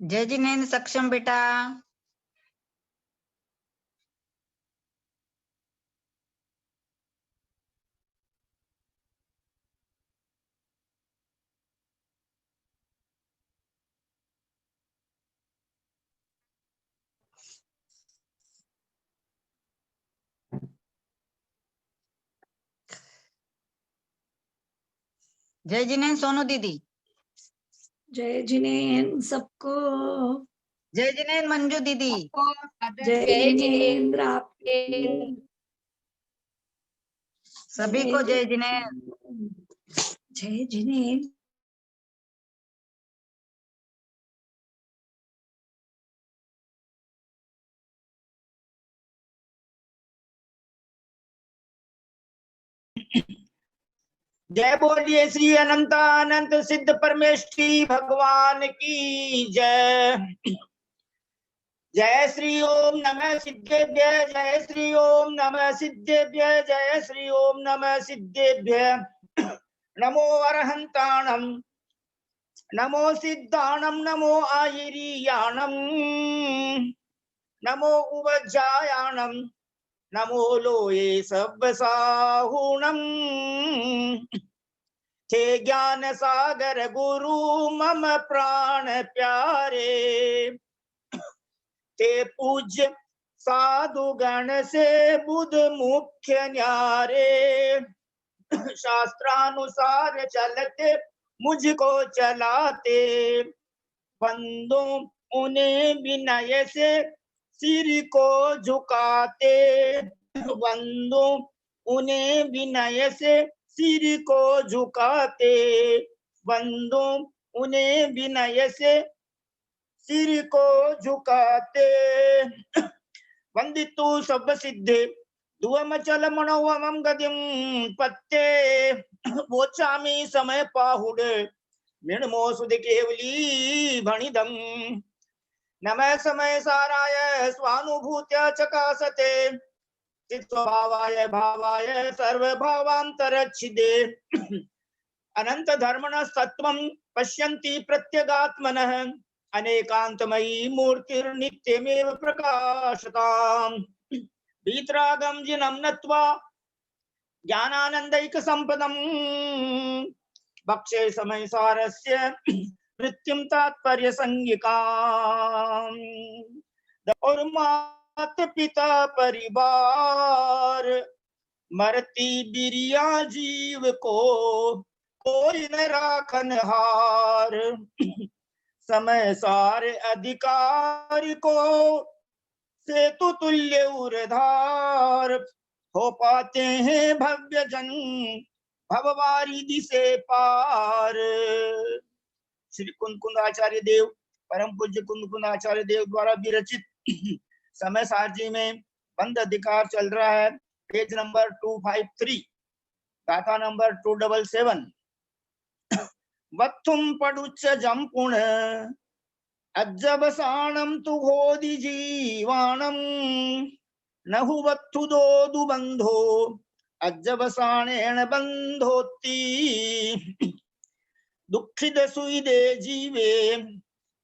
जय जिनेन्द्र सक्षम बेटा। जय जिनेन्द्र सोनू दीदी। जय जिनेन्द्र सबको। जय जिनेन्द्र मंजू दीदी। जय जिनेन्द्र आपके सभी को जय जिनेन्द्र। जय जिनेन्द्र। जय बोलिए श्री अनंतानंत सिद्ध परमेष्ठी भगवान की जय। जय श्री ओम नमः सिद्धेभ्य, जय श्री ओम नमः सिद्धेभ्य, जय श्री ओम नमः सिद्धेभ्य। नमो अरहंताणम, नमो सिद्धाणम, नमो आहिरीयाणम, नमो उवज्जायाणम, नमो लोये सब्बसाहुणम। थे ज्ञान सागर गुरु मम प्राण प्यारे, ते पूज्य साधु गण से बुध मुख्य न्यारे। शास्त्रानुसार चलते मुझको चलाते, बंदो उन्हें विनय से सिर को झुकाते, बंदो उन्हें विनय से सिर को झुकाते, बंदो उन्हें विनय से सिर को झुकाते। वंदितु सब सिद्धे दुवमचल मनोवमं गतिं पत्ते, वोचामि समय पाहुड निर्मो सुध केवली भणिदम्। नमः समय साराय स्वानुभूत्य चकासते, चित्स्वभावाय भावाय सर्वभावान्तरच्छिदे। अनंत धर्मणस्तत्त्वं पश्यन्ति प्रत्यगात्मनः, अनेकांतमयी मूर्तिर्नित्यमेव प्रकाशताम्। वीतरागं जिनं नत्वा ज्ञानानन्दैक संपदम्, भक्षे समय सारस्य मृत्युं तात्पर्य संज्ञिकाम्। और मात पिता परिवार, मरती बिरिया जीव को कोई न राखन हार। समय सार अधिकार को सेतु तुल्य उरधार, हो पाते हैं भव्य जन भववारिधि से पार। श्री कुंद आचार्य देव, परम पूज्य कुंद आचार्य देव द्वारा विरचित समय सार जी में बंद अधिकार चल रहा है। पेज नंबर 253, गाथा नंबर 277। वत्थुम पडुच्च जंपुण अज्जवसाणं तु घोदि जीवाणं, नहु वत्थु दोदु बंधो अज्जवसाणेन बंधोत्ति। दुःखित सुईदे जीवे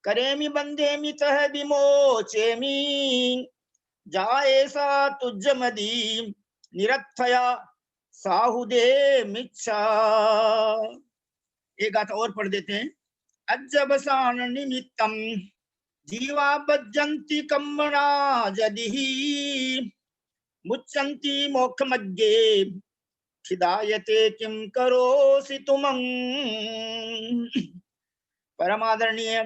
करेमि बंधेमि तह विमोचेमि, जाए सा तुज्जमदी निरर्थया साहुदे मिच्छा। एक गाथा और पढ़ देते हैं। अज्जवसान निमित्तम जीवा बज्जन्ति कम्मना जदिहि, मुच्चन्ति मोक्षमग्गे खिदायते किं करोसि तुमं। परमादरणीय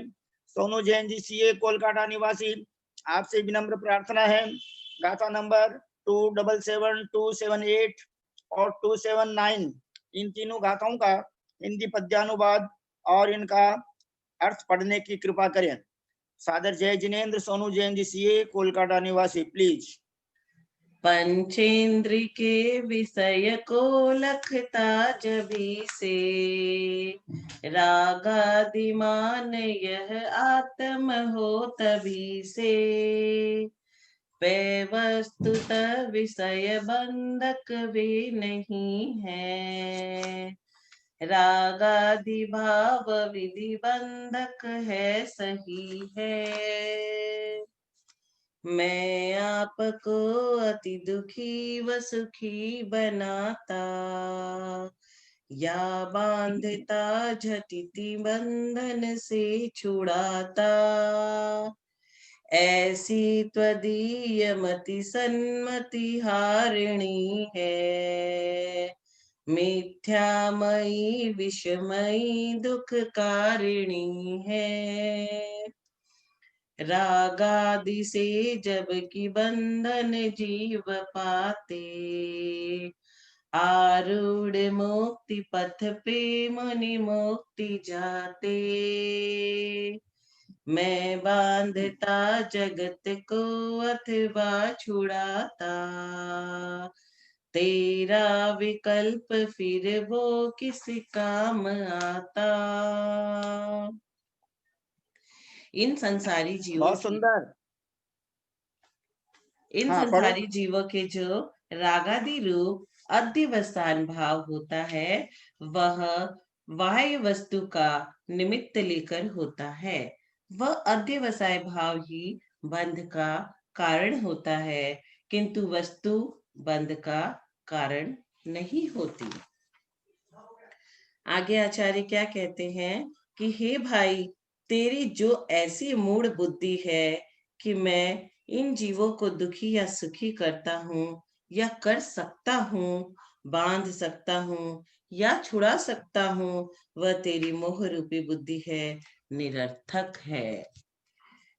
सोनू जैन जी सीए कोलकाता निवासी, आपसे विनम्र प्रार्थना है, गाथा नंबर 277, 278 और 279, इन तीनों गाथाओं का हिंदी पद्यानुवाद और इनका अर्थ पढ़ने की कृपा करें। सादर जय जिनेन्द्र सोनू जैन जी सीए कोलकाता निवासी, प्लीज। पंचेंद्र के विषय को लखता जभी से, रागादिमान यह आत्म हो तभी से। वे वस्तुतः विषय बंधक भी नहीं है, रागादि भाव विधि बंधक है सही है। मैं आपको अति दुखी व सुखी बनाता, या बांधता झटिति बंधन से छुड़ाता। ऐसी त्वदीय मति सन्मति हारिणी है, मिथ्यामयी विषमयी दुख कारिणी है। रागादि से जब की बंधन जीव पाते, आरूढ़ मुक्ति पथ पे मुनि मुक्ति जाते। मैं बांधता जगत को अथवा छुड़ाता, तेरा विकल्प फिर वो किस काम आता। इन संसारी जीवों बहुत सुंदर। इन हाँ, पढ़ो। संसारी जीवों के जो रागादि रूप अध्यवसान भाव होता है, वह बाह्य वस्तु का निमित्त लेकर होता है। वह अध्यवसाय भाव ही बंध का कारण होता है, किंतु वस्तु बंध का कारण नहीं होती। आगे आचार्य क्या कहते हैं कि हे भाई, तेरी जो ऐसी मूढ़ बुद्धि है कि मैं इन जीवों को दुखी या सुखी करता हूँ, या कर सकता हूँ, बांध सकता हूँ या छुड़ा सकता हूँ, वह तेरी मोह रूपी बुद्धि है, निरर्थक है,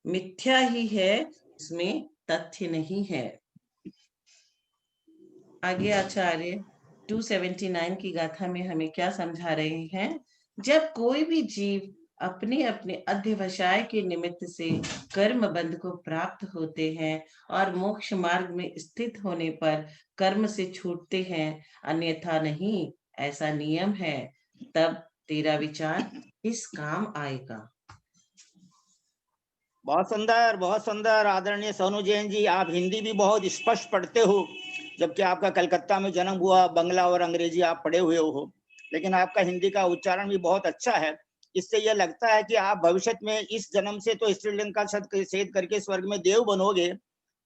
मिथ्या ही है, इसमें तथ्य नहीं है। आगे आचार्य 279 की गाथा में हमें क्या समझा रहे हैं। जब कोई भी जीव अपने अपने अध्यवसाय के निमित्त से कर्म बंध को प्राप्त होते हैं और मोक्ष मार्ग में स्थित होने पर कर्म से छूटते हैं, अन्यथा नहीं, ऐसा नियम है, तब तेरा विचार किस काम आएगा। बहुत सुंदर, बहुत सुंदर। आदरणीय सोनू जैन जी, आप हिंदी भी बहुत स्पष्ट पढ़ते हो, जबकि आपका कलकत्ता में जन्म हुआ, बंगला और अंग्रेजी आप पढ़े हुए हो, लेकिन आपका हिंदी का उच्चारण भी बहुत अच्छा है। इससे यह लगता है कि आप भविष्य में इस जन्म से तो श्रीलंका छेद करके स्वर्ग में देव बनोगे,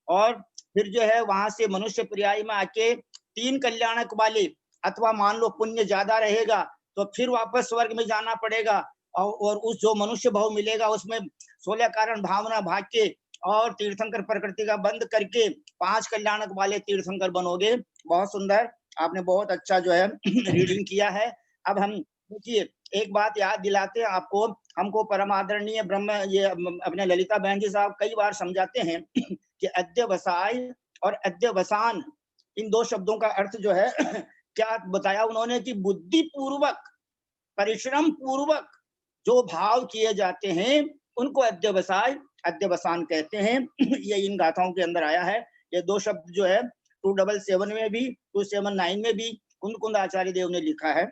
और फिर जो है वहां से मनुष्य पर्याय में आके 3 कल्याणक वाले, अथवा मान लो पुण्य ज्यादा रहेगा तो फिर वापस स्वर्ग में जाना पड़ेगा, और उस जो मनुष्य भाव मिलेगा उसमें 16 कारण भावना भाग के और तीर्थंकर प्रकृति का बंद करके 5 कल्याणक वाले तीर्थंकर बनोगे। बहुत सुंदर, आपने बहुत अच्छा जो है रीडिंग किया है। अब हम देखिए एक बात याद दिलाते हैं आपको, हमको परम आदरणीय ब्रह्म ये अपने ललिता बहन जी साहब कई बार समझाते हैं कि अध्यवसाय और अध्यवसान, इन 2 शब्दों का अर्थ जो है क्या बताया उन्होंने कि बुद्धि पूर्वक, परिश्रम पूर्वक जो भाव किए जाते हैं उनको अध्यवसाय, अध्यवसान कहते हैं। ये इन गाथाओं के अंदर आया है। ये 2 शब्द जो है 277 में भी 279 में भी कुंद कुंद आचार्य देव ने लिखा है।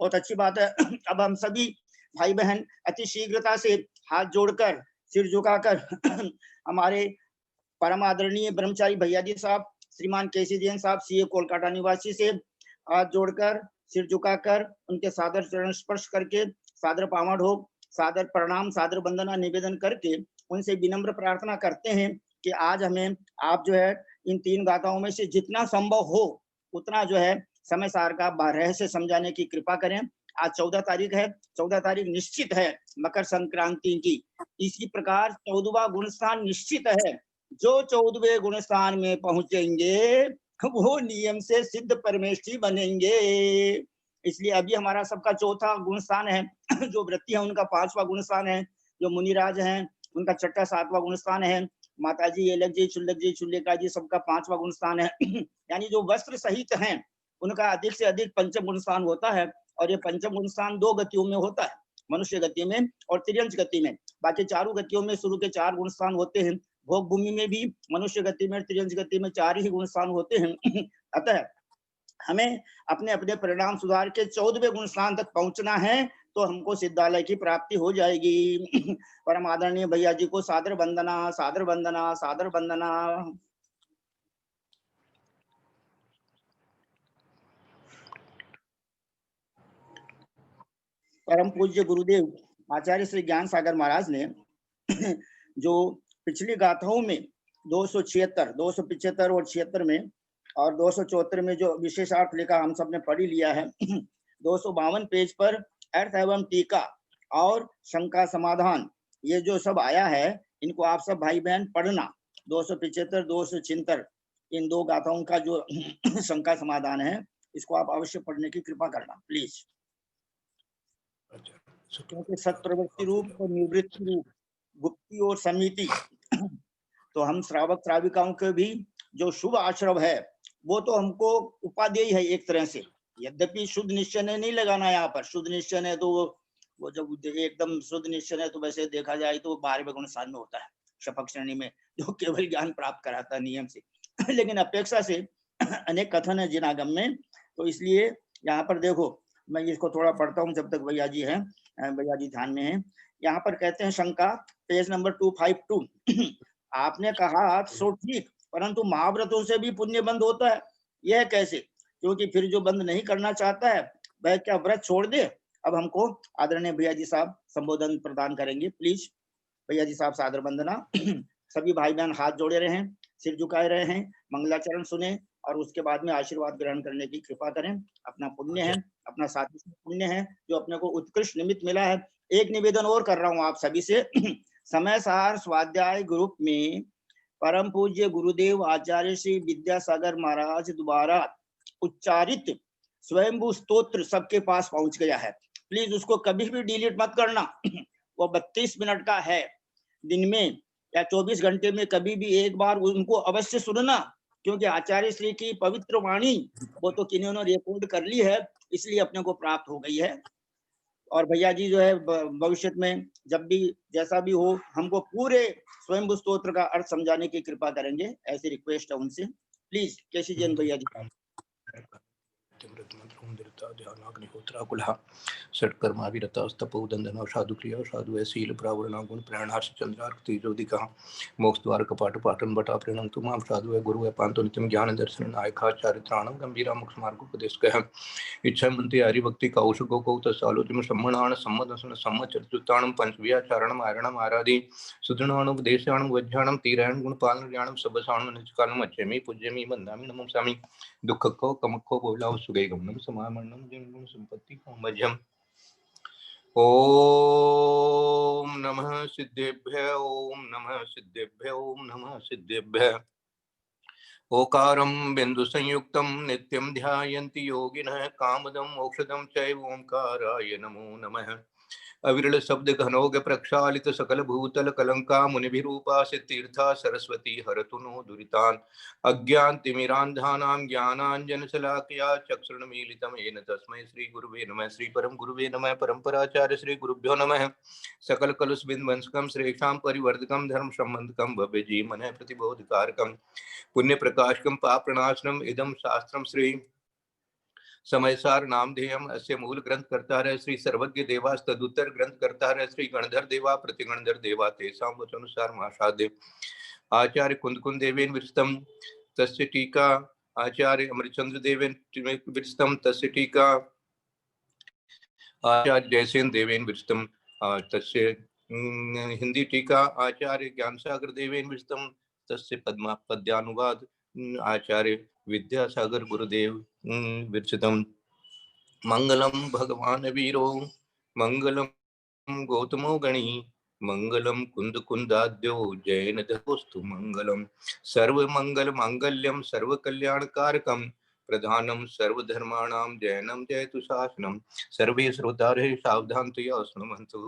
बहुत अच्छी बात है। अब हम सभी भाई बहन अति शीघ्रता से हाथ जोड़कर, सिर झुकाकर हमारे परम आदरणीय ब्रह्मचारी भैया जी साहब, श्रीमान केसी जैन साहब, सीए कोलकाता निवासी से हाथ जोड़कर, सिर झुकाकर, उनके सादर चरण स्पर्श करके, सादर पावन ढोक, सादर प्रणाम, सादर वंदना निवेदन करके उनसे विनम्र प्रार्थना करते हैं कि आज हमें आप जो है इन 3 गाथाओं में से जितना संभव हो उतना जो है समय सार का रहस्य समझाने की कृपा करें। आज 14 तारीख है, 14 तारीख निश्चित है मकर संक्रांति की। इसी प्रकार 14वां गुणस्थान निश्चित है। जो 14वें गुणस्थान में पहुंचेंगे वो नियम से सिद्ध परमेष्ठी बनेंगे। इसलिए अभी हमारा सबका चौथा गुणस्थान है, जो वृत्ति है उनका 5वां गुणस्थान है, जो मुनिराज हैं उनका 6ठा 7वां गुणस्थान है, माताजी एलक जी, चुल्लक जी, चुल्लिका जी सबका 5वां गुणस्थान है। यानी जो वस्त्र सहित हैं उनका अधिक से अधिक पंचम गुणस्थान होता है, और ये पंचम गुणस्थान 2 गतियों में होता है, मनुष्य गति में और त्रियंश गति में। बाकी चारों गतियों में शुरू के 4 गुणस्थान होते हैं। भोग भूमि में भी मनुष्य गति में, त्रियंश गति में 4 ही गुणस्थान होते हैं। अतः हमें अपने अपने परिणाम सुधार के 14वें गुणस्थान तक पहुंचना है, तो हमको सिद्धालय की प्राप्ति हो जाएगी। परम आदरणीय भैया जी को सादर वंदना, सादर वंदना, सादर वंदना। परम पूज्य गुरुदेव आचार्य श्री ज्ञान सागर महाराज ने जो पिछली गाथाओं में 276, 275 और 76 में और 274 में जो विशेषार्थ लिखा हम सब ने पढ़ ही लिया है। 252 पेज पर अर्थ एवं टीका और शंका समाधान ये जो सब आया है, इनको आप सब भाई बहन पढ़ना। 275, 276 इन दो गाथाओं का जो शंका समाधान है, इसको आप अवश्य पढ़ने की कृपा करना प्लीज। क्योंकि सत्प्रवृत्ति रूप और निवृत्ति रूप, गुप्ति और समिति, तो हम श्रावक श्राविकाओं के भी जो शुभ आश्रव है वो तो हमको उपादेय है एक तरह से। यद्यपि शुद्ध निश्चय नहीं लगाना यहाँ पर, शुद्ध निश्चय है तो वो जब एकदम शुद्ध निश्चय है तो वैसे देखा जाए तो 12वें गुण स्थान में होता है शपथ श्रेणी में, जो केवल ज्ञान प्राप्त कराता है नियम से। लेकिन अपेक्षा से अनेक कथन है जिनागम में, तो इसलिए यहाँ पर देखो मैं इसको थोड़ा पढ़ता हूँ जब तक भैया जी हैं, भैया जी ध्यान में हैं। यहाँ पर कहते हैं शंका, पेज नंबर 252। आपने कहा सो ठीक, परंतु महाव्रतों से भी पुण्य बंद होता है, यह कैसे? क्योंकि फिर जो बंद नहीं करना चाहता है वह क्या व्रत छोड़ दे? अब हमको आदरणीय भैया जी साहब संबोधन प्रदान करेंगे, प्लीज भैया जी साहब सादर वंदना। सभी भाई बहन हाथ जोड़े रहे, सिर झुकाए रहे हैं, मंगलाचरण सुने और उसके बाद में आशीर्वाद ग्रहण करने की कृपा करें। अपना पुण्य है, अपना साथी पुण्य है जो अपने को उत्कृष्ट निमित्त मिला है। एक निवेदन और कर रहा हूँ आप सभी से। समय सार स्वाध्याय ग्रुप में परम पूज्य गुरुदेव आचार्य श्री विद्यासागर महाराज द्वारा उच्चारित स्वयंभू स्तोत्र सबके पास पहुंच गया है। प्लीज उसको कभी भी डिलीट मत करना। वो 32 मिनट का है, दिन में या 24 घंटे में कभी भी एक बार उनको अवश्य सुनना, क्योंकि आचार्य श्री की पवित्र वाणी वो तो किन्हीं ने रिकॉर्ड कर ली है, इसलिए अपने को प्राप्त हो गई है। और भैया जी जो है भविष्य में जब भी जैसा भी हो हमको पूरे स्वयंभू स्तोत्र का अर्थ समझाने की कृपा करेंगे, ऐसी रिक्वेस्ट है उनसे। प्लीज केसी जैन भैया जी। षट्कर्माभिरतास्तपोदंदन साधुक्रिया साधु शील प्रावरणा गुण प्रेरणार्थ चंद्रार्क तेजोदिका मोक्ष द्वार कपाट पाटन बटा प्रणम तुमाम साधु है गुरु है पांतो नित्यम ज्ञान दर्शन नायका चारित्राणम गंभीरा मोक्ष मार्गोपदेश कह इच्छा मंत्री हरि भक्ति कौशको कौ तसालोचम सम्मणान सम्मदसन सम्मचर्चुताणम पंचव्याचारणम आरणम आराधि सुदृणानुपदेशाणम वज्जाणम तीरायण गुण पालन ज्ञानम सबसाणम निजकालम अच्छेमी पूज्यमी वंदामि नमः स्वामी दुःखको कमको बोलाव सुगे गमनम समामरणम जिन गुण संपत्ति को मध्यम। ओम नमः सिद्धेभ्य ओम नमः सिद्धेभ्य ओम नमः सिद्धेभ्य। ओकारं बिंदु संयुक्तं नित्यं ध्यायन्ति योगिनः कामदं मोक्षदं चैव ओंकाराय नमो नमः। अविरल शब्द घनोग प्रक्षालित सकल भूतल कलंका मुनिभिरूपा सिद्धीर्था सरस्वती हरतु नो दुरितान् अज्ञान तिमिरान्धानां ज्ञानाञ्जन शलाकया चक्षुर्मीलितं येन तस्मै श्री गुरुवे नमः। श्री परम गुरुवे नमः। परम्पराचार्य श्री गुरुभ्यो नमः। सकल कलुष बिंदवंशकं श्रेष्ठां परिवर्धकं धर्म संबंधकं भव्य जीवनः प्रतिबोधकारकं पुण्य प्रकाशकं पापप्रणाशनम् इदं शास्त्रं श्री समयसार नामधेयम अस्य मूल ग्रंथ करता है श्री सर्वज्ञ देवास तदुत्तर ग्रंथ करता है श्री गणधर देवा प्रतिगणधर देवा तेषां वचनुसार महासाध्य आचार्य कुंदकुंद देवेन विरस्तम तस्य टीका आचार्य अमृतचंद्र देवेन विरस्तम तस्य टीका आचार्य जयसेन देवेन विरस्तम तस्य हिंदी टीका आचार्य ज्ञानसागर देवेन विरस्तम तस्य पद्मा पद्यानुवाद आचार्य विद्यासागर गुरुदेव विरचितम। मंगलम भगवान वीरो मंगलम गौतमो गणी मंगलम कुंद कुंदाद्यो जैन धोस्तु मंगलम सर्व मंगल मांगल्यम सर्व कल्याण कारकम प्रधानम सर्वधर्माणां जैनम जयतु शासनम सर्वे श्रोतारे सावधानतया शृण्वन्तु।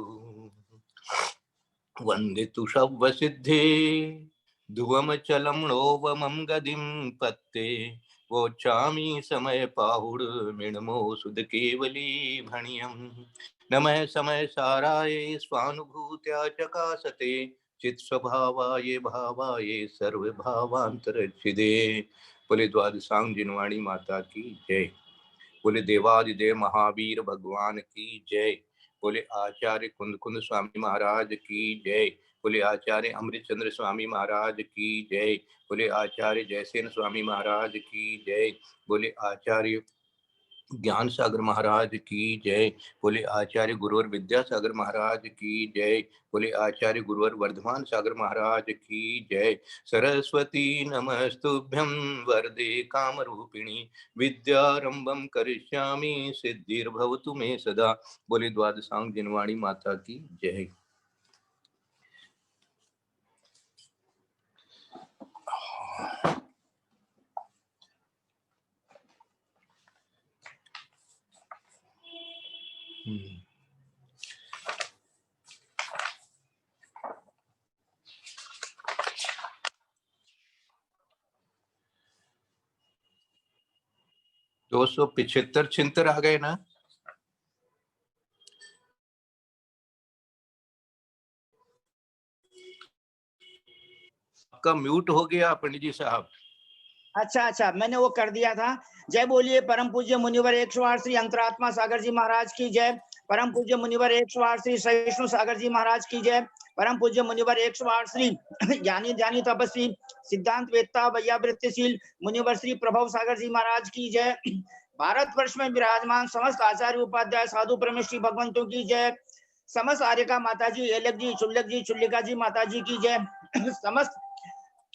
वंदितु शब्दसिद्धे ध्रुवमचलं नोवमं गदिं पत्ते वोचामी समय पाहुड़ मिणमो सुध केवली भणियम नमः समय साराय स्वानुभूत्या चकासते चित स्वभावाय भावाय सर्व भावांतरच्छिदे। बोले द्वादशांग जिनवाणी माता की जय। बोले देवादिदेव महावीर भगवान की जय। बोले आचार्य कुंद स्वामी महाराज की जय। बोले आचार्य अमृतचंद्र स्वामी महाराज की जय। बोले आचार्य जयसेन स्वामी महाराज की जय। बोले आचार्य ज्ञान सागर महाराज की जय। बोले आचार्य गुरुवर विद्यासागर महाराज की जय। बोले आचार्य गुरुवर वर्धमान सागर महाराज की जय। सरस्वती नमस्तुभ्यं वरदे कामरूपिणी विद्यारंभं करिष्यामि सिद्धिर्भवतु मे सदा। बोले द्वादशांग जिनवाणी माता की जय। दो 275 छिंतर आ गए ना। आपका म्यूट हो गया पंडित जी साहब। अच्छा, मैंने वो कर दिया था। जय बोलिए परम पूज्य मुनिवर 108 श्री अंतरात्मा सागर जी महाराज की जय। परम पूज्य मुनिवर 108 श्री सहिष्णु सागर जी महाराज की जय। परम पूज्य मुनिवर 108 श्री ज्ञानी ध्यानी तपस्वी सिद्धांत वेत्ता वैयावृत्तिशील मुनिवर श्री प्रभव सागर जी महाराज की जय। भारतवर्ष में विराजमान समस्त आचार्य उपाध्याय साधु परमेश्वरी भगवंतों की जय। समस्त आर्यका माता जी, एलक जी, चुल्लक जी, चुल्लिका जी माता जी की जय। समस्त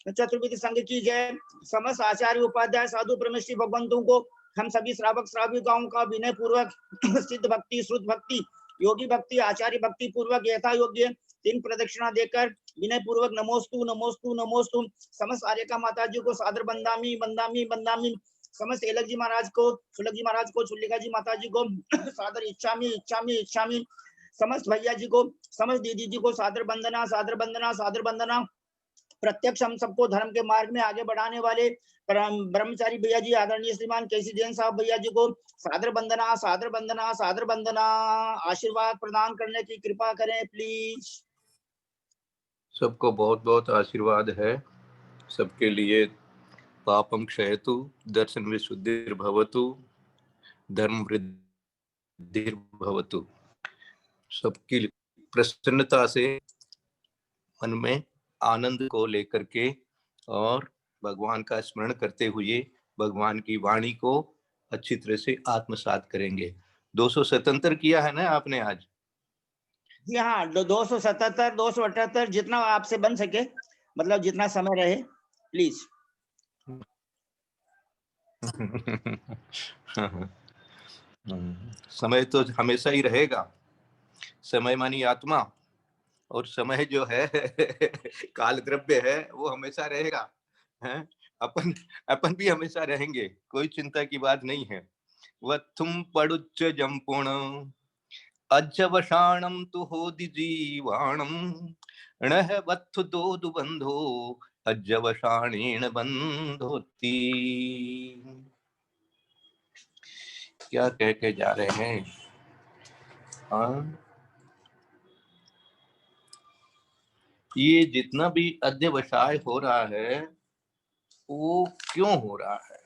चतुर्विध संघ की जय। समस्त आचार्य उपाध्याय साधु परमेश्वरी भगवंतों को हम सभी श्रावक श्राविकाओं का विनय पूर्वक सिद्ध भक्ति, श्रुत भक्ति, योगी भक्ति, आचार्य भक्ति पूर्वक यथा योग्य 3 प्रदक्षिणा देकर विनय पूर्वक नमोस्तु नमोस्तु नमोस्तु। समस्त आर्यका माता जी को सादर बंदामी बंदामी बंदामी। समस्त एलक जी महाराज को, चुलक जी महाराज को, चुल्लिका जी माता जी को सादर इच्छामी इच्छामी इच्छामी। समस्त भैया जी को, समस्त दीदी जी को सादर बंदना सादर बंदना सादर बंदना। प्रत्यक्ष हम सबको धर्म के मार्ग में आगे बढ़ाने वाले ब्रह्मचारी भैया जी, आदरणीय श्रीमान केसी जैन साहब भैया जी को सादर बंदना सादर बंदना सादर बंदना। आशीर्वाद प्रदान करने की कृपा करें प्लीज। सबको बहुत बहुत आशीर्वाद है। सबके लिए पापम क्षयतु, दर्शन विशुद्धिर्भवतु, धर्म वृद्धिर्भवतु। सबकी प्रसन्नता से मन में आनंद को लेकर के और भगवान का स्मरण करते हुए भगवान की वाणी को अच्छी तरह से आत्मसात करेंगे। 277 किया है ना आपने आज? जी हाँ, 277 278 जितना आपसे बन सके, मतलब जितना समय रहे प्लीज। समय तो हमेशा ही रहेगा। समय मानी आत्मा, और समय जो है काल द्रव्य है, वो हमेशा रहेगा। हैं? अपन भी हमेशा रहेंगे, कोई चिंता की बात नहीं है। वत्थुम पड़ुच्च जंपुण अज्जवशाणम तु होदि जीवाणम णः वत्थु दोदु बंधो अज्जवशाणेन बंधोति। क्या कह के जा रहे हैं? हाँ, ये जितना भी अध्यवसाय हो रहा है वो क्यों हो रहा है?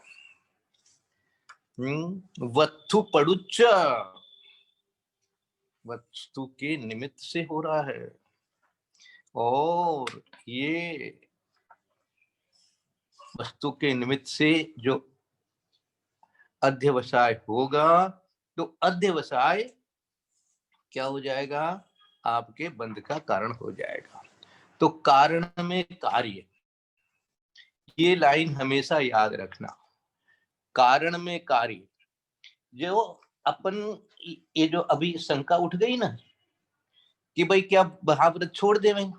वत्थु पड़ुच्च, वस्तु के निमित्त से हो रहा है। और ये वस्तु के निमित्त से जो अध्यवसाय होगा, तो अध्यवसाय क्या हो जाएगा? आपके बंध का कारण हो जाएगा। तो कारण में कार्य, ये लाइन हमेशा याद रखना। कारण में कार्य, जो अपन, ये जो अभी शंका उठ गई ना कि भाई क्या महाव्रत छोड़ देवें,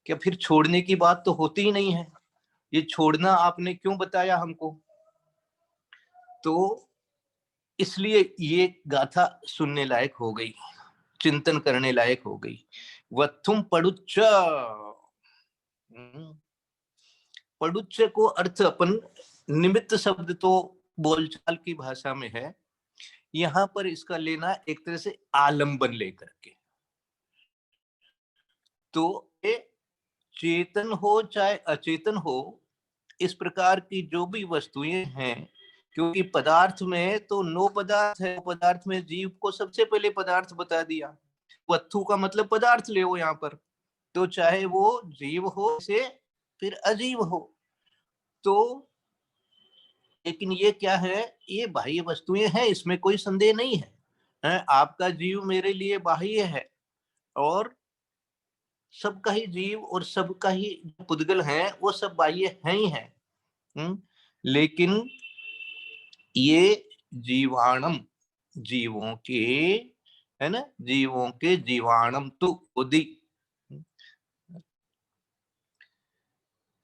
क्या फिर छोड़ने की बात तो होती ही नहीं है, ये छोड़ना आपने क्यों बताया हमको? तो इसलिए ये गाथा सुनने लायक हो गई, चिंतन करने लायक हो गई। वत्थुम पड़ुच्च, पड़ुच्च को अर्थ अपन निमित्त शब्द तो बोलचाल की भाषा में है, यहां पर इसका लेना एक तरह से आलंबन लेकर के। तो चेतन हो चाहे अचेतन हो, इस प्रकार की जो भी वस्तुएं हैं, क्योंकि पदार्थ में तो 9 पदार्थ है, पदार्थ में जीव को सबसे पहले पदार्थ बता दिया। वस्तु का मतलब पदार्थ ले हो यहाँ पर, तो चाहे वो जीव हो से फिर अजीव हो, तो लेकिन ये क्या है, ये बाह्य वस्तुएं हैं, इसमें कोई संदेह नहीं है, हैं? आपका जीव मेरे लिए बाह्य है और सबका ही जीव और सबका ही पुद्गल है वो सब बाह्य हैं ही हैं। लेकिन ये जीवाणम, जीवों के, है ना, जीवों के जीवाणम तो उदी,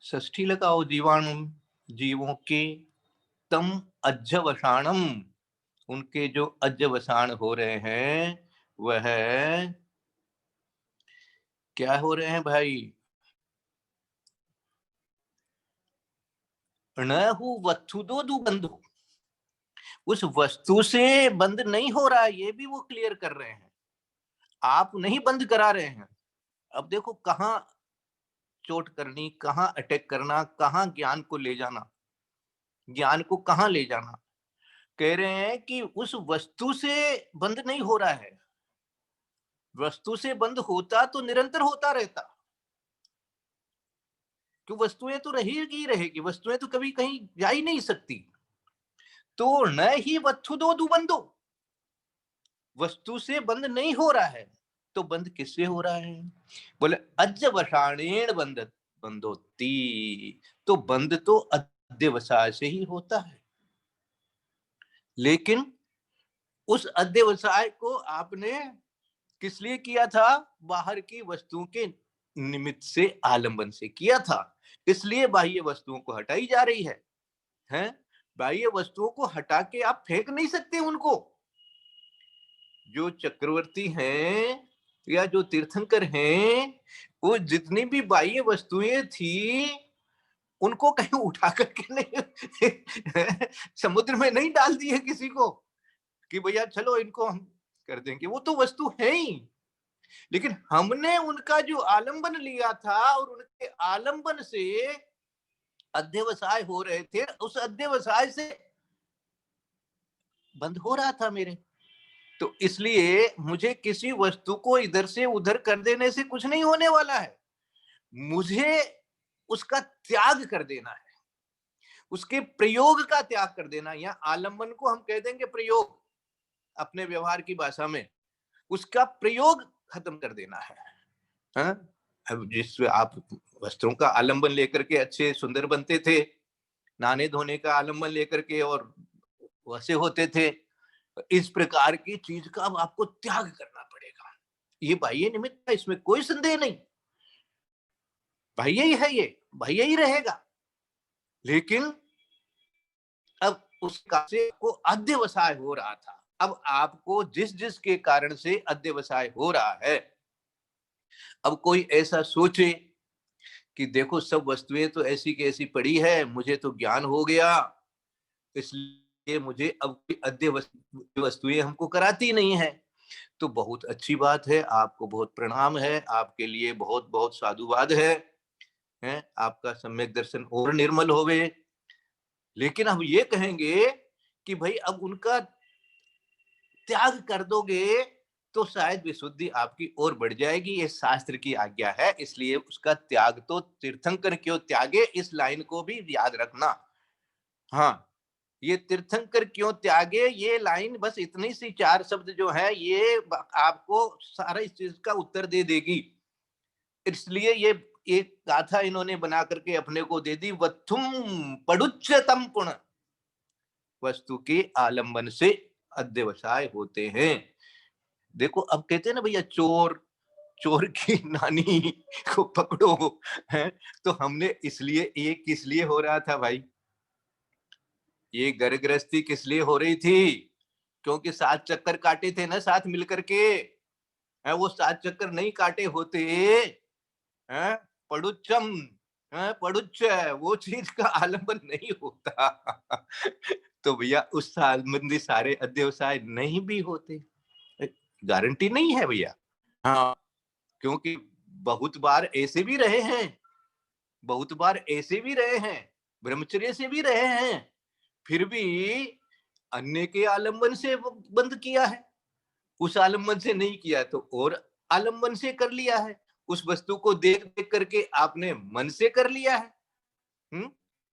षष्ठी लगाओ, जीवाणुम, जीवों के, तम अज्जवसाणम, उनके जो अज्जवसाण हो रहे हैं वह क्या हो रहे हैं भाई, न हु वस्तुदो दुबंधु, उस वस्तु से बंद नहीं हो रहा है, ये भी वो क्लियर कर रहे हैं, आप नहीं बंद करा रहे हैं। अब देखो कहाँ चोट करनी, कहाँ अटैक करना, कहाँ ज्ञान को ले जाना, ज्ञान को कहाँ ले जाना। कह रहे हैं कि उस वस्तु से बंद नहीं हो रहा है, वस्तु से बंद होता तो निरंतर होता रहता, क्यों, वस्तुएं तो रहेगी रहेगी, वस्तुएं तो कभी कहीं जा ही नहीं सकती। तो न ही वस्तु दो दुबंधो, वस्तु से बंद नहीं हो रहा है, तो बंद किससे हो रहा है, बोले अज्जवसाणेन बंधोती, तो बंद तो अध्यवसाय से ही होता है। लेकिन उस अध्यवसाय को आपने किस लिए किया था, बाहर की वस्तुओं के निमित्त से, आलंबन से किया था, इसलिए बाह्य वस्तुओं को हटाई जा रही है, हैं? बाह्य वस्तुओं को हटा के आप फेंक नहीं सकते उनको। जो चक्रवर्ती हैं या जो तीर्थंकर हैं, वो जितनी भी बाह्य वस्तुएं थी उनको कहीं उठा करके नहीं समुद्र में नहीं डाल दिए किसी को कि भैया चलो इनको हम कर देंगे, वो तो वस्तु है ही, लेकिन हमने उनका जो आलंबन लिया था और उनके आलंबन से अध्यवसाय हो रहे थे, उस अध्यवसाय से बंद हो रहा था मेरे, तो इसलिए मुझे किसी वस्तु को इधर से उधर कर देने से कुछ नहीं होने वाला है, मुझे उसका त्याग कर देना है, उसके प्रयोग का त्याग कर देना। या आलंबन को हम कह देंगे प्रयोग, अपने व्यवहार की भाषा में उसका प्रयोग खत्म कर देना है, हाँ? अब जिस आप वस्त्रों का आलंबन लेकर के अच्छे सुंदर बनते थे, नहाने धोने का आलंबन लेकर के और वैसे होते थे, इस प्रकार की चीज का अब आपको त्याग करना पड़ेगा। ये बाह्य निमित्त है, इसमें कोई संदेह नहीं, बाह्य ही है, ये बाह्य ही रहेगा, लेकिन अब उसका से को अध्यवसाय हो रहा था। अब आपको जिस जिस के कारण से अध्यवसाय हो रहा है, अब कोई ऐसा सोचे कि देखो सब वस्तुएं तो ऐसी की ऐसी पड़ी है, मुझे तो ज्ञान हो गया, इसलिए मुझे अब कोई अद्य वस्तुएं हमको कराती नहीं है, तो बहुत अच्छी बात है, आपको बहुत प्रणाम है, आपके लिए बहुत बहुत साधुवाद है, आपका सम्यक दर्शन और निर्मल होवे। लेकिन हम ये कहेंगे कि भाई अब उनका त्याग कर दोगे तो शायद विशुद्धि आपकी और बढ़ जाएगी, ये शास्त्र की आज्ञा है, इसलिए उसका त्याग तो तीर्थंकर क्यों त्यागे, इस लाइन को भी याद रखना। हाँ, ये तीर्थंकर क्यों त्यागे, ये लाइन बस इतनी सी 4 शब्द जो है ये आपको सारा इस चीज का उत्तर दे देगी। इसलिए ये एक गाथा इन्होंने बना करके अपने को दे दी, वत्थुम पडुच्चतम पुण्य, वस्तु के आलंबन से अध्यवसाय होते हैं। देखो अब कहते हैं ना भैया, चोर चोर की नानी को पकड़ो, है? तो हमने इसलिए, ये किस लिए हो रहा था भाई, ये घर गृहस्थी किस लिए हो रही थी, क्योंकि 7 चक्कर काटे थे ना साथ मिलकर के, है? वो 7 चक्कर नहीं काटे होते, है? पड़ुच्चम, पड़ुच्च, वो चीज का आलंबन नहीं होता तो भैया उस संबंधी सारे अध्यवसाय नहीं भी होते, गारंटी नहीं है भैया। हाँ, क्योंकि बहुत बार ऐसे भी रहे हैं, बहुत बार ऐसे भी रहे हैं, ब्रह्मचर्य से भी रहे हैं, फिर भी अन्य के आलंबन से बंद किया है, उस आलंबन से नहीं किया तो और आलंबन से कर लिया है, उस वस्तु को देख देख करके आपने मन से कर लिया है।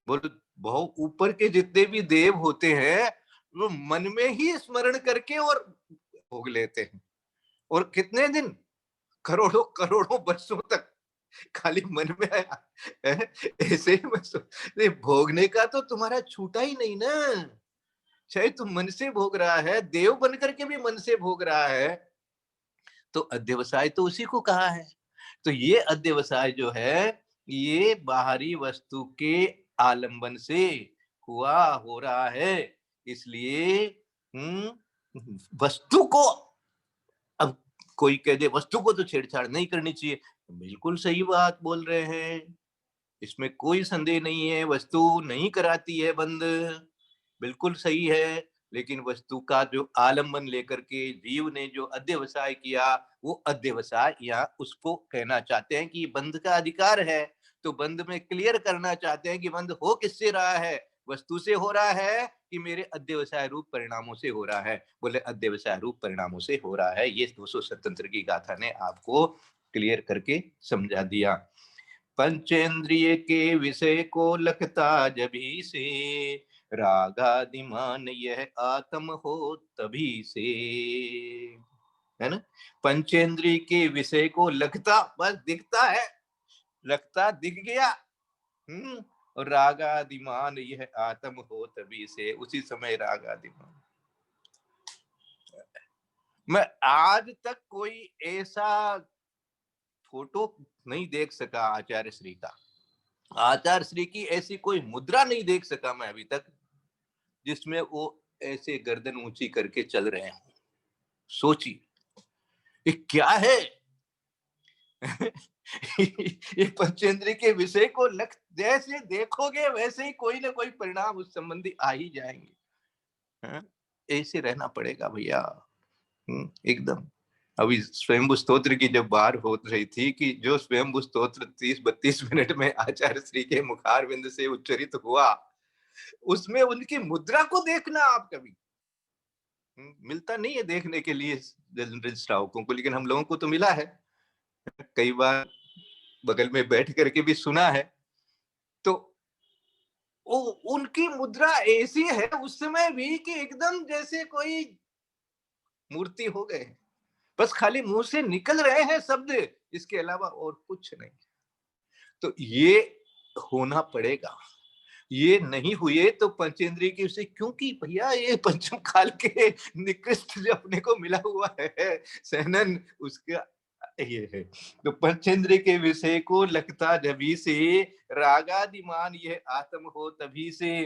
बोलो बहुत ऊपर के जितने भी देव होते हैं वो मन में ही स्मरण करके और भोग लेते हैं। और कितने दिन, करोड़ों करोड़ों वर्षों तक खाली मन में आया ऐसे ही बस भोगने का तो तुम्हारा छूटा ही नहीं ना। चाहे तुम मन से भोग रहा है, देव बन करके भी मन से भोग रहा है, तो अध्यवसाय तो उसी को कहा है। तो ये अध्यवसाय जो है ये बाहरी वस्तु के आलंबन से हुआ हो रहा है। इसलिए वस्तु को, अब कोई कह दे वस्तु को तो छेड़छाड़ नहीं करनी चाहिए, बिल्कुल सही बात बोल रहे हैं, इसमें कोई संदेह नहीं है। वस्तु नहीं कराती है बंद, बिल्कुल सही है। लेकिन वस्तु का जो आलंबन लेकर के जीव ने जो अध्यवसाय किया, वो अध्यवसाय यहाँ उसको कहना चाहते हैं कि बंध का अधिकार है। तो बंध में क्लियर करना चाहते हैं कि बंध हो किससे रहा है, वस्तु से हो रहा है कि मेरे अध्यवसाय रूप परिणामों से हो रहा है। बोले अध्यवसाय रूप परिणामों से हो रहा है। ये 200 स्वतंत्र की गाथा ने आपको क्लियर करके समझा दिया। पंचेंद्रिय के विषय को लखता जभी से, रागादिमान यह आत्म हो तभी से, है ना। पंचेंद्रिय के विषय को लगता, बस दिखता है, लगता दिख गया, और रागादिमान यह आत्म हो तभी से, उसी समय रागादिमान। मैं आज तक कोई ऐसा फोटो नहीं देख सका आचार्य श्री का, आचार्य श्री की ऐसी कोई मुद्रा नहीं देख सका मैं अभी तक जिसमें वो ऐसे गर्दन ऊंची करके चल रहे हैं। सोचिए ये क्या है ये पंचेंद्रिय के विषय को जैसे देखोगे वैसे ही कोई ना कोई परिणाम उस संबंधी आ ही जाएंगे। ऐसे रहना पड़ेगा भैया एकदम। अभी स्वयंभू स्तोत्र की जब बात हो रही थी कि जो स्वयंभू स्तोत्र 30-32 मिनट में आचार्य श्री के मुखारविंद से उच्चरित हुआ, उसमें उनकी मुद्रा को देखना आप कभी मिलता नहीं है देखने के लिए जनरल श्रावकों को, लेकिन हम लोगों को तो मिला है, कई बार बगल में बैठ करके भी सुना है। तो उनकी मुद्रा ऐसी है उस समय भी कि एकदम जैसे कोई मूर्ति हो गए, बस खाली मुंह से निकल रहे हैं शब्द, इसके अलावा और कुछ नहीं। तो ये होना पड़ेगा, ये नहीं हुए तो पंचेंद्रिय की उसे, क्योंकि भैया ये पंचम काल के निकृष्ट जो अपने को मिला हुआ है सहनन, उसका ये है। तो पंचेंद्रिय के विषय को लगता जभी से, रागादिमान यह आत्म हो तभी से,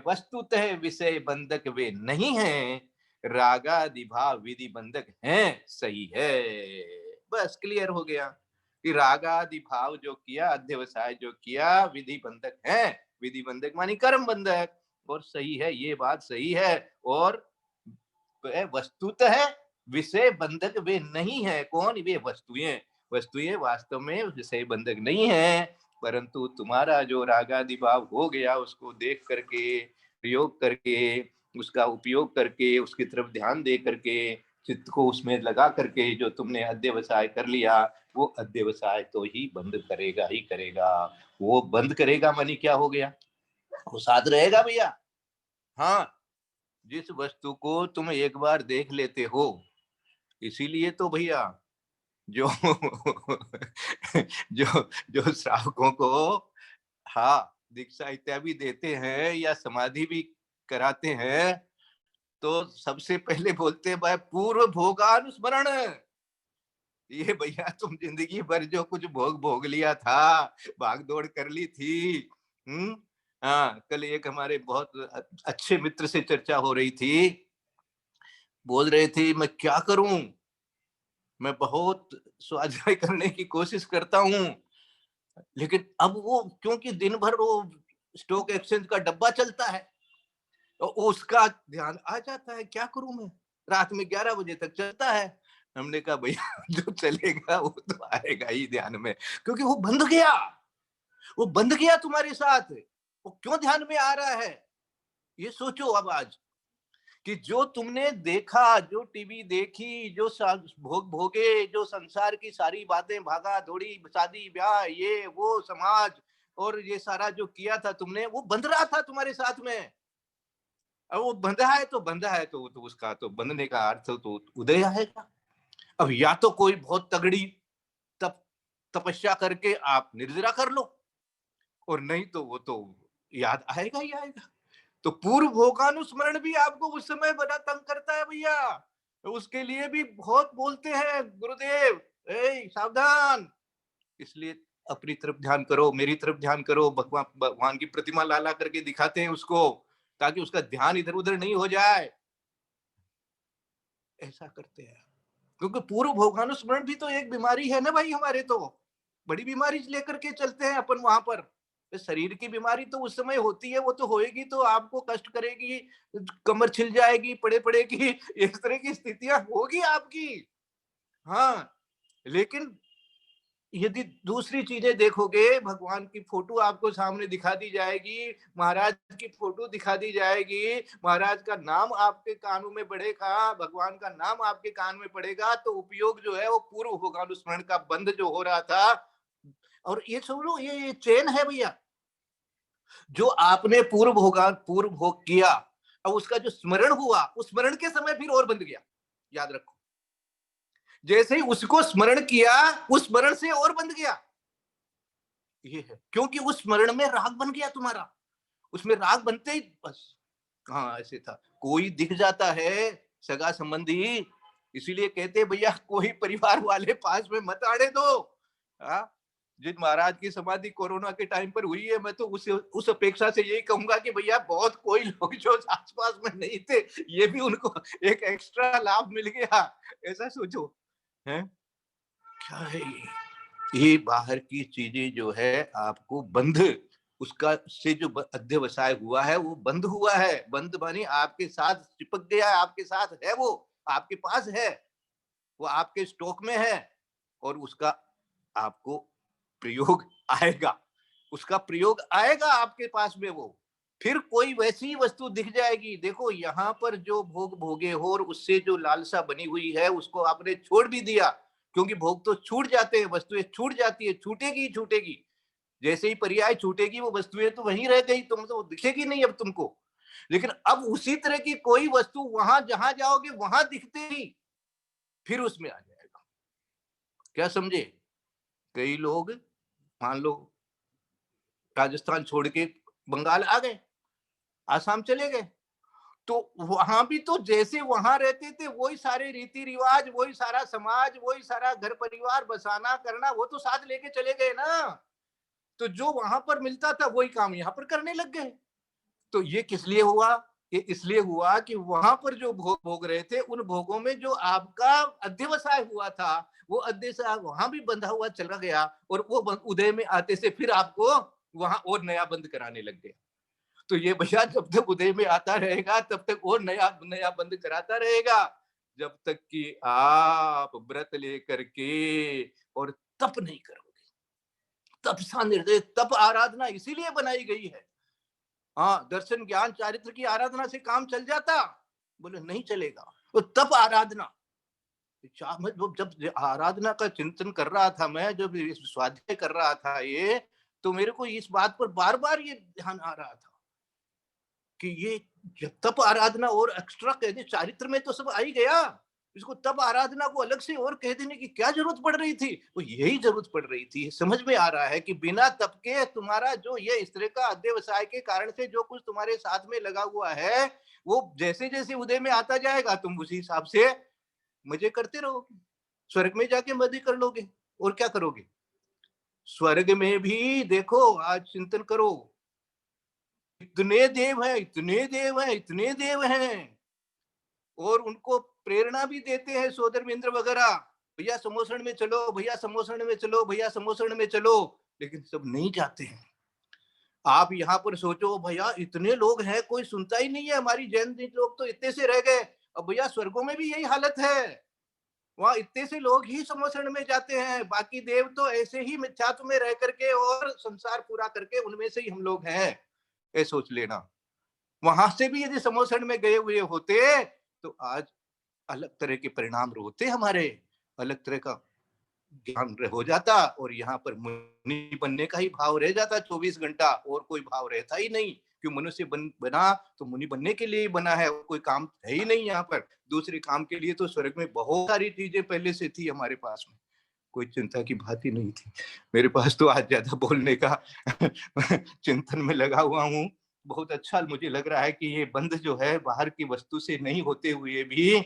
वस्तुतः विषय बंधक वे नहीं है, रागादि भाव विधि बंधक हैं, सही है। बस क्लियर हो गया कि रागादि भाव जो किया, अध्यवसाय जो किया, विधि बंधक है। विधि बंधक मानी कर्म बंधक, और सही है, ये बात सही है। और वस्तुतः विषय बंधक वे नहीं है। कौन? वे वस्तुएं, वस्तुएं वास्तव में विषय बंधक नहीं है, परंतु तुम्हारा जो रागादि भाव हो गया उसको देख करके, प्रयोग करके, उसका उपयोग करके, उसकी तरफ ध्यान दे करके, चित्त को उसमें लगा करके जो तुमने अध्यवसाय कर लिया, वो अध्यवसाय तो ही बंद करेगा ही करेगा। वो बंद करेगा मानी क्या हो गया? वो साथ रहेगा भैया। हाँ, जिस वस्तु को तुम एक बार देख लेते हो, इसीलिए तो भैया जो जो श्रावकों को हाँ दीक्षा इत्यादि देते हैं या समाधि भी कराते हैं, तो सबसे पहले बोलते हैं भाई पूर्व भोगानुस्मरण। ये भैया तुम जिंदगी भर जो कुछ भोग लिया था, भाग दौड़ कर ली थी। हाँ, कल एक हमारे बहुत अच्छे मित्र से चर्चा हो रही थी, बोल रहे थे मैं क्या करूं, मैं बहुत स्वाध्याय करने की कोशिश करता हूं, लेकिन अब वो क्योंकि दिन भर वो स्टॉक एक्सचेंज का डब्बा चलता है तो उसका ध्यान आ जाता है, क्या करूं मैं, रात में 11 बजे तक चलता है। हमने कहा भैया जो चलेगा वो तो आएगा ही ध्यान में, क्योंकि वो बंध गया, वो बंध गया तुम्हारे साथ। वो क्यों ध्यान में आ रहा है ये सोचो अब आज, कि जो तुमने देखा, जो टीवी देखी, जो भोगे, जो संसार की सारी बातें, भागा दौड़ी, शादी ब्याह, ये वो समाज, और ये सारा जो किया था तुमने वो बंध रहा था तुम्हारे साथ में। अब वो बंधा है तो उसका तो बंधने का अर्थ तो उदय आएगा। अब या तो कोई बहुत तगड़ी तप तपस्या करके आप निर्जरा कर लो, और नहीं तो वो तो याद आएगा ही आएगा। तो पूर्व भोगानुस्मरण भी आपको उस समय बड़ा तंग करता है भैया, तो उसके लिए भी बहुत बोलते हैं गुरुदेव, ए सावधान। इसलिए अपनी तरफ ध्यान करो, मेरी तरफ ध्यान करो, भगवान भगवान की प्रतिमा ला ला करके दिखाते हैं उसको, ताकि उसका ध्यान इधर उधर नहीं हो जाए। ऐसा करते हैं क्योंकि पूर्व भोगानुस्मरण भी तो एक बीमारी है ना भाई, हमारे तो बड़ी बीमारी लेकर के चलते हैं अपन वहां पर। शरीर की बीमारी तो उस समय होती है, वो तो होएगी, तो आपको कष्ट करेगी, कमर छिल जाएगी, पड़े पड़ेगी, इस तरह की स्थितियां होगी आपकी। हाँ, लेकिन यदि दूसरी चीजें देखोगे, भगवान की फोटो आपको सामने दिखा दी जाएगी, महाराज की फोटो दिखा दी जाएगी, महाराज का नाम आपके कानों में बढ़ेगा, भगवान का नाम आपके कान में पड़ेगा, तो उपयोग जो है वो पूर्व भोगानुस्मरण का बंध जो हो रहा था। और ये सुनो, ये चेन है भैया, जो आपने पूर्व भोग किया, अब उसका जो स्मरण हुआ, उस स्मरण के समय फिर और बंध गया। याद रखो, जैसे ही उसको स्मरण किया, उस स्मरण से और बंध गया। ये है क्योंकि उस स्मरण में राग बन गया तुम्हारा, उसमें राग बनते ही बस। हाँ, ऐसे था। कोई दिख जाता है सगा संबंधी, इसीलिए कहते भैया कोई परिवार वाले पास में मत आने दो। हाँ, जिन महाराज की समाधि कोरोना के टाइम पर हुई है, मैं तो उस अपेक्षा से यही कहूंगा कि भैया बहुत कोई लोग जो आसपास में नहीं थे, ये भी उनको एक एक्स्ट्रा लाभ मिल गया। ऐसा सोचो, है क्या है ये बाहर की चीजें जो है आपको बंध, उसका से जो अध्यवसाय हुआ है वो बंद हुआ है। बंद मानी आपके साथ चिपक गया है, आपके साथ है, वो आपके पास है, वो आपके स्टॉक में है, और उसका आपको प्रयोग आएगा, उसका प्रयोग आएगा आपके पास में। वो फिर कोई वैसी वस्तु दिख जाएगी। देखो यहाँ पर जो भोग भोगे हो और उससे जो लालसा बनी हुई है उसको आपने छोड़ भी दिया, क्योंकि भोग तो छूट जाते हैं, वस्तुएं छूट जाती है, छूटेगी ही छूटेगी। जैसे ही पर्याय छूटेगी वो वस्तुएं तो वहीं रह गई, तुम तो दिखेगी नहीं अब तुमको। लेकिन अब उसी तरह की कोई वस्तु वहां जहां जाओगे वहां दिखते ही फिर उसमें आ जाएगा। क्या समझे? कई लोग मान लो राजस्थान छोड़ के बंगाल आ गए, आसाम चले गए, तो वहां भी तो जैसे वहां रहते थे वही सारे रीति रिवाज, वही सारा समाज, वही सारा घर परिवार बसाना करना, वो तो साथ लेके चले गए ना। तो जो वहां पर मिलता था वही काम यहाँ पर करने लग गए। तो ये किस लिए हुआ? ये इसलिए हुआ कि वहां पर जो भोग भोग रहे थे, उन भोगों में जो आपका अध्यवसाय हुआ था, वो अध्यवसाय वहां भी बंधा हुआ चला गया, और वो उदय में आते से फिर आपको वहां और नया बंद कराने लग गया। तो ये भैया जब तक उदय में आता रहेगा तब तक और नया नया बंद कराता रहेगा, जब तक कि आप व्रत लेकर के और तप नहीं करोगे। तप सा निर्दय, तप आराधना इसीलिए बनाई गई है। हाँ, दर्शन ज्ञान चारित्र की आराधना से काम चल जाता? बोले नहीं चलेगा। तो तप आराधना, जब आराधना का चिंतन कर रहा था मैं, जब स्वाध्याय कर रहा था ये, तो मेरे को इस बात पर बार बार ये ध्यान आ रहा था कि ये जब तप आराधना और एक्स्ट्रा कह दे, चारित्र में तो सब आ ही गया, इसको तप आराधना को अलग से और कह देने की क्या जरूरत पड़ रही थी? वो यही जरूरत पड़ रही थी। समझ में आ रहा है कि बिना तप के तुम्हारा जो ये इस तरह का अध्यवसाय के कारण से जो कुछ तुम्हारे साथ में लगा हुआ है, वो जैसे जैसे उदय में आता जाएगा तुम उसी हिसाब से मजे करते रहोगे, स्वर्ग में जाके मजे कर लोगे। और क्या करोगे? स्वर्ग में भी देखो, आज चिंतन करो, इतने देव हैं, इतने देव हैं, इतने देव हैं, और उनको प्रेरणा भी देते हैं सोदर वगैरह, भैया समोसण में चलो, भैया समोसण में चलो, भैया समोसण में चलो, लेकिन सब नहीं जाते हैं। आप यहाँ पर सोचो भैया इतने लोग हैं, कोई सुनता ही नहीं है, हमारी जैन लोग तो इतने से रह गए। अब भैया स्वर्गों में भी यही हालत है, वहां इतने से लोग ही समोसण में जाते हैं, बाकी देव तो ऐसे ही मिथ्यात्व में रह करके और संसार पूरा करके उनमें से ही हम लोग हैं। ये सोच लेना, वहां से भी यदि समोसण में गए हुए होते तो आज अलग तरह के परिणाम होते हमारे, अलग तरह का। ज्ञान हो जाता और यहाँ पर मुनि बनने का ही भाव रह जाता 24 घंटा, और कोई भाव रहता ही नहीं। क्यों मनुष्य बना तो मुनि बनने के लिए ही बना है, कोई काम है ही नहीं यहाँ पर दूसरे काम के लिए। तो स्वर्ग में बहुत सारी चीजें पहले से थी हमारे पास में, कोई चिंता की बात ही नहीं थी। मेरे पास तो आज ज्यादा बोलने का चिंतन में लगा हुआ हूँ। बहुत अच्छा मुझे लग रहा है कि ये बंध जो है बाहर की वस्तु से नहीं होते हुए भी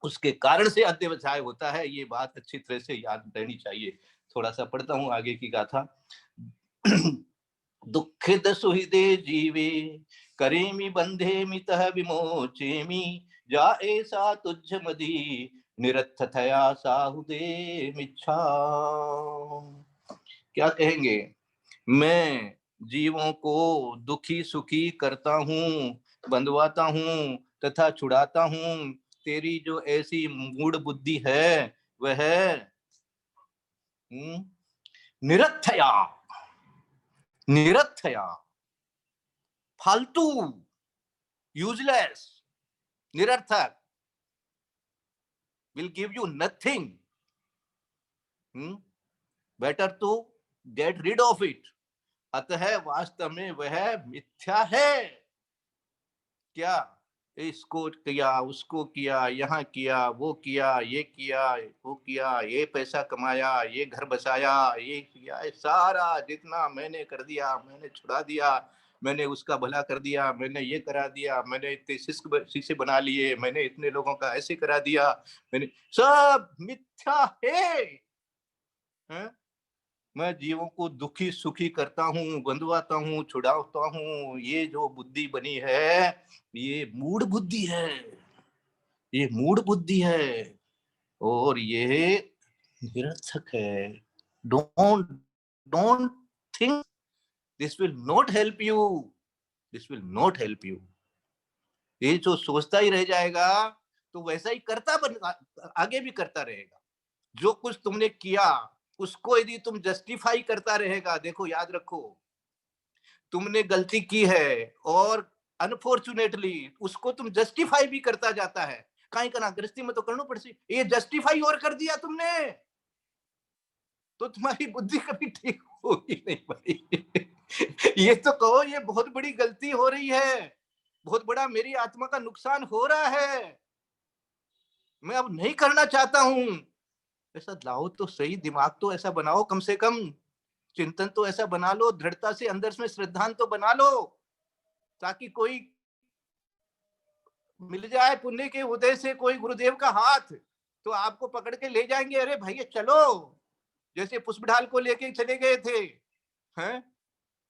उसके कारण से अध्यवसाय होता है, ये बात अच्छी तरह से याद रहनी चाहिए। थोड़ा सा पढ़ता हूँ आगे की गाथा। दुखित सुहृदे जीवे करेमि बंधे मितः विमोचेमि, जा ऐसा तुझ मदी निरर्थतया साहुदे मिच्छा। क्या कहेंगे? मैं जीवों को दुखी सुखी करता हूँ, बंधवाता हूँ तथा छुड़ाता हूँ। तेरी जो ऐसी मूढ़ बुद्धि है वह निरर्थया, निरर्थया, फालतू, यूजलेस, निरर्थक, will give you nothing. Better to get rid of it. अतः वास्तव में वह मिथ्या है। क्या? इसको किया, उसको किया, यहाँ किया, वो किया, ये किया, वो किया, ये पैसा कमाया, ये घर बसाया, ये किया, सारा जितना मैंने कर दिया, मैंने छुड़ा दिया, मैंने उसका भला कर दिया, मैंने ये करा दिया, मैंने इतने शीशे बना लिए, मैंने इतने लोगों का ऐसे करा दिया, मैंने सब मिथ्या है? मैं जीवों को दुखी सुखी करता हूँ, बंधवाता हूँ, छुड़ाता हूँ। ये जो बुद्धि बनी है ये मूढ़ बुद्धि है, ये मूढ़ बुद्धि है और ये निरर्थक है। Don't don't think, this will not help you, this will not help you. ये जो सोचता ही रह जाएगा तो वैसा ही आगे भी करता रहेगा। जो कुछ तुमने किया उसको यदि तुम जस्टिफाई करता रहेगा, देखो याद रखो, तुमने गलती की है और अनफॉर्चुनेटली उसको तुम जस्टिफाई भी करता जाता है। कहीं करना गृहस्थी में तो करना पड़ती, ये जस्टिफाई और कर दिया तुमने तो तुम्हारी बुद्धि कभी ठीक हो ही नहीं पाई। ये तो कहो ये बहुत बड़ी गलती हो रही है, बहुत बड़ा मेरी आत्मा का नुकसान हो रहा है, मैं अब नहीं करना चाहता हूं। ऐसा लाओ तो सही, दिमाग तो ऐसा बनाओ, कम से कम चिंतन तो ऐसा बना लो, दृढ़ता से अंदर में श्रद्धान तो बना लो, ताकि कोई मिल जाए पुण्य के उदय से कोई गुरुदेव का हाथ तो आपको पकड़ के ले जाएंगे, अरे भैया चलो, जैसे पुष्पढाल को लेके चले गए थे हैं।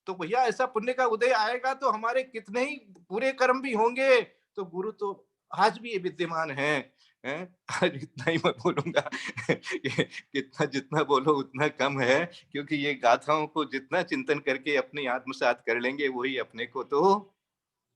तो भैया ऐसा पुण्य का उदय आएगा तो हमारे कितने ही बुरे कर्म भी होंगे, तो गुरु तो आज भी ये विद्यमान है। आज इतना ही मैं बोलूंगा। कितना जितना बोलो उतना कम है, क्योंकि ये गाथाओं को जितना चिंतन करके अपनी आत्मसात कर लेंगे वही अपने को तो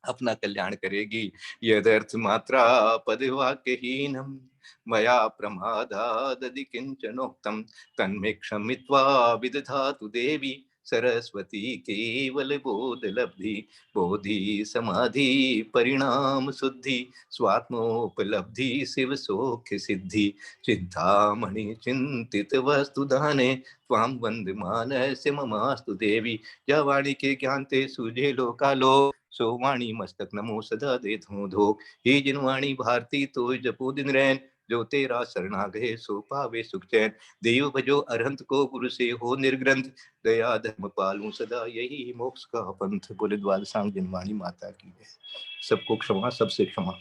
अपना कल्याण करेगी। यदर्थ मात्रा पदवाक्यहीनम मया प्रमादादि किंचनोक्तम तन्मे क्षमित्वा विदधातु देवी सरस्वती केवल बोध लब्धि, बोधि समाधि परिणाम शुद्धि, स्वात्मोपलब्धि शिव सौख्य सिद्धि, चिंतामणि चिंतित वस्तु दाने त्वां वंदमानस्य ममास्तु देवी। या वाणी के ज्ञान ते सूझे लोकालो, सो वाणी मस्तक नमो सदा दे धो। हे जिन वाणी भारती तो जपो दिन रैन, जो तेरा शरणा गए सो पावे सुख चैन। देव भजो अरहंत को गुरु से हो निर्ग्रंथ, दया धर्म पालू सदा यही मोक्ष का पंथ। बोले द्वादशांग जिनवाणी माता की है। सबको क्षमा, सबसे क्षमा।